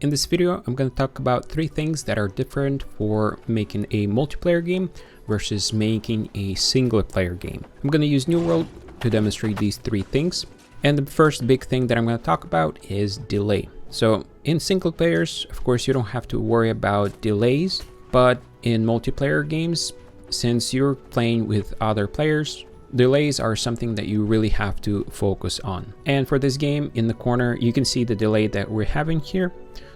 In this video, I'm going to talk about 3 things that are different for making a multiplayer game versus making a single player game. I'm going to use New World to demonstrate these 3 things. And the first big thing that I'm going to talk about is delay. So in single players, of course, you don't have to worry about delays, but in multiplayer games, since you're playing with other players, delays are something that you really have to focus on. And for this game, in the corner, you can see the delay that we're having here.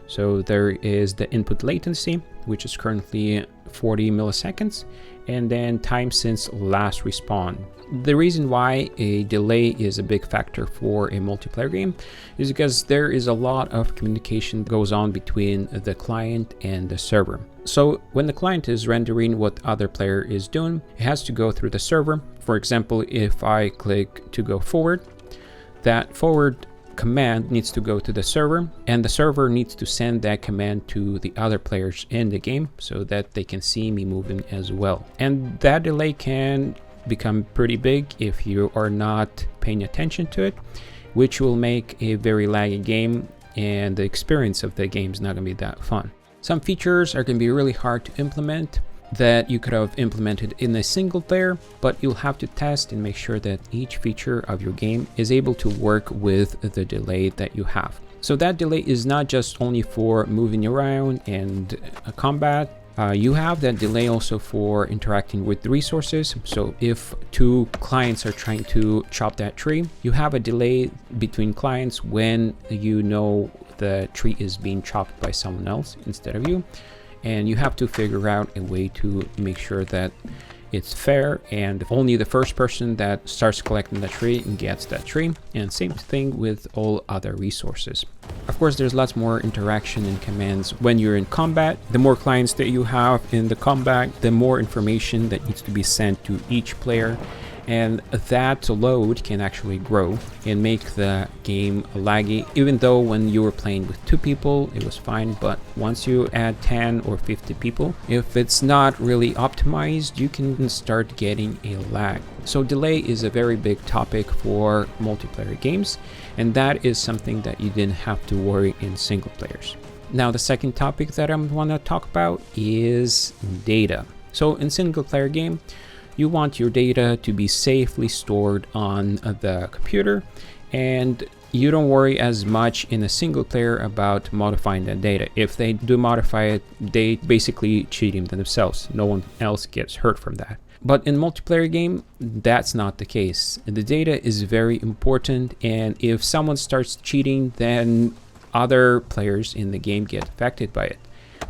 So there is the input latency, which is currently 40 milliseconds, and then time since last respawn. The reason why a delay is a big factor for a multiplayer game is because there is a lot of communication that goes on between the client and the server. So when the client is rendering what other player is doing, it has to go through the server. For example, if I click to go forward, that forward command needs to go to the server, and the server needs to send that command to the other players in the game so that they can see me moving as well. And that delay can become pretty big if you are not paying attention to it, which will make a very laggy game, and the experience of the game is not going to be that fun. Some features are going to be really hard to implement that you could have implemented in a single player, but you'll have to test and make sure that each feature of your game is able to work with the delay that you have. So that delay is not just only for moving around and combat. You have that delay also for interacting with resources. So if 2 clients are trying to chop that tree, you have a delay between clients when you know the tree is being chopped by someone else instead of you. And you have to figure out a way to make sure that it's fair, and only the first person that starts collecting the tree gets that tree. And same thing with all other resources. Of course, there's lots more interaction and commands when you're in combat. The more clients that you have in the combat, the more information that needs to be sent to each player. And that load can actually grow and make the game laggy. Even though when you were playing with 2 people, it was fine. But once you add 10 or 50 people, if it's not really optimized, you can start getting a lag. So delay is a very big topic for multiplayer games. And that is something that you didn't have to worry in single players. Now, the second topic that I want to talk about is data. So in single player game, you want your data to be safely stored on the computer, and you don't worry as much in a single player about modifying that data. If they do modify it, they basically cheating themselves. No one else gets hurt from that. But in multiplayer game, that's not the case. The data is very important, and if someone starts cheating, then other players in the game get affected by it,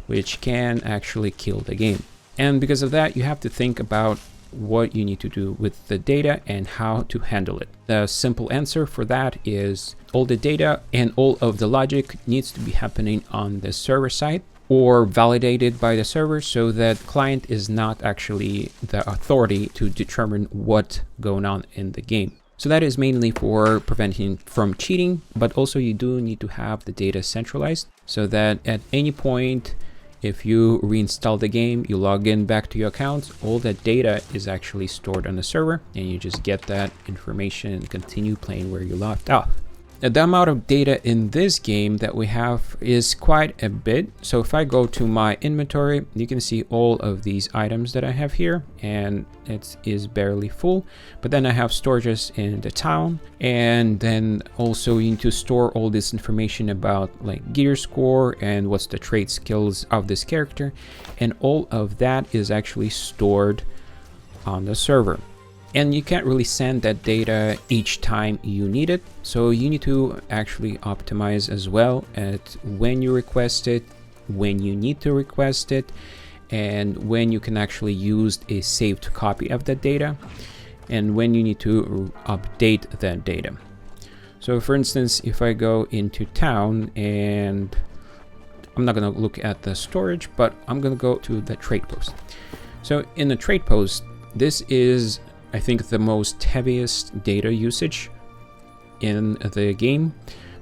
which can actually kill the game. And because of that, you have to think about what you need to do with the data and how to handle it. The simple answer for that is all the data and all of the logic needs to be happening on the server side or validated by the server, so that client is not actually the authority to determine what's going on in the game. So that is mainly for preventing from cheating, but also you do need to have the data centralized so that at any point, if you reinstall the game, you log in back to your account, all that data is actually stored on the server, and you just get that information and continue playing where you left off. Now, the amount of data in this game that we have is quite a bit. So if I go to my inventory, you can see all of these items that I have here, and it is barely full. But then I have storages in the town, and then also you need to store all this information about like gear score and what's the trait skills of this character, and all of that is actually stored on the server. And you can't really send that data each time you need it. So you need to actually optimize as well at when you request it, when you need to request it, and when you can actually use a saved copy of that data, and when you need to update that data. So for instance, if I go into town, and I'm not going to look at the storage, but I'm going to go to the trade post. So in the trade post, this is, I think, the most heaviest data usage in the game,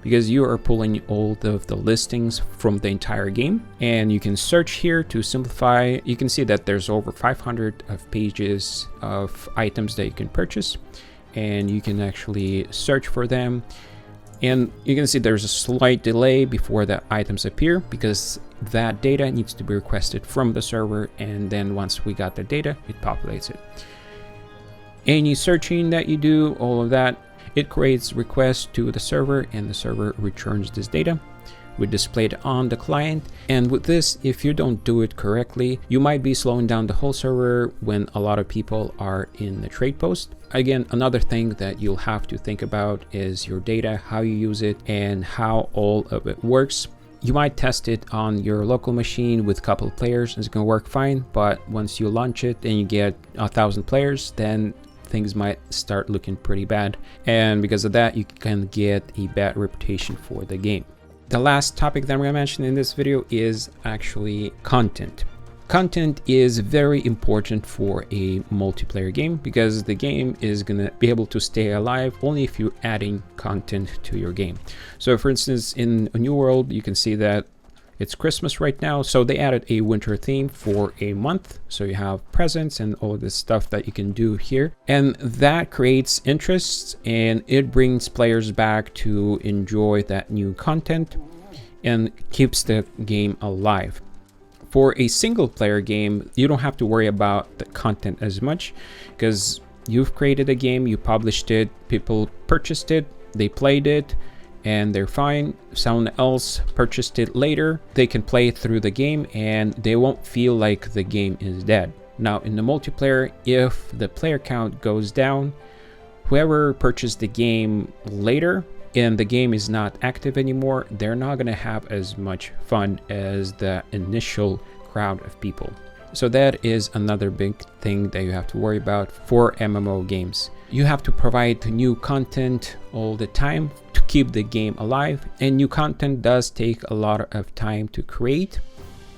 because you are pulling all of the listings from the entire game, and you can search here to simplify. You can see that there's over 500 of pages of items that you can purchase, and you can actually search for them. And you can see there's a slight delay before the items appear because that data needs to be requested from the server, and then once we got the data, it populates it. Any searching that you do, all of that, it creates requests to the server, and the server returns this data. We display it on the client, and with this, if you don't do it correctly, you might be slowing down the whole server when a lot of people are in the trade post. Again, another thing that you'll have to think about is your data, how you use it, and how all of it works. You might test it on your local machine with a couple of players, and it's going to work fine, but once you launch it and you get 1,000 players, then things might start looking pretty bad, and because of that, you can get a bad reputation for the game. The last topic that I'm going to mention in this video is actually content. Content is very important for a multiplayer game because the game is going to be able to stay alive only if you're adding content to your game. So for instance, in a New World, you can see that it's Christmas right now, so they added a winter theme for a month. So you have presents and all of this stuff that you can do here. And that creates interest and it brings players back to enjoy that new content and keeps the game alive. For a single player game, you don't have to worry about the content as much because you've created a game, you published it, people purchased it, they played it, and they're fine. Someone else purchased it later, they can play through the game and they won't feel like the game is dead. Now in the multiplayer, if the player count goes down, whoever purchased the game later and the game is not active anymore, they're not going to have as much fun as the initial crowd of people. So that is another big thing that you have to worry about for MMO games. You have to provide new content all the time to keep the game alive, and new content does take a lot of time to create,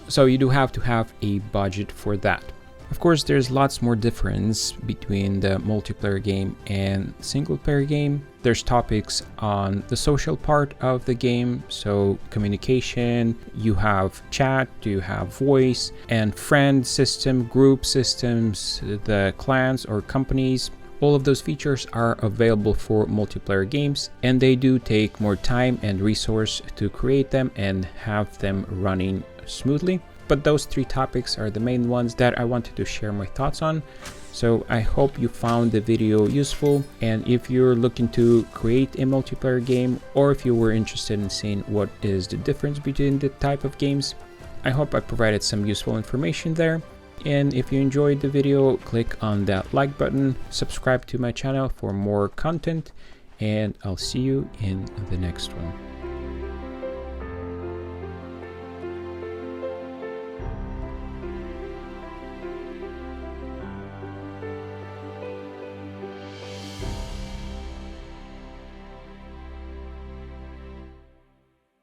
so you do have to have a budget for that. Of course, there's lots more difference between the multiplayer game and single player game. There's topics on the social part of the game, so communication, you have chat, you have voice and friend system, group systems, the clans or companies. All of those features are available for multiplayer games, and they do take more time and resource to create them and have them running smoothly. But those three topics are the main ones that I wanted to share my thoughts on. So I hope you found the video useful, and if you're looking to create a multiplayer game, or if you were interested in seeing what is the difference between the type of games, I hope I provided some useful information there. And if you enjoyed the video, click on that like button, subscribe to my channel for more content, and I'll see you in the next one.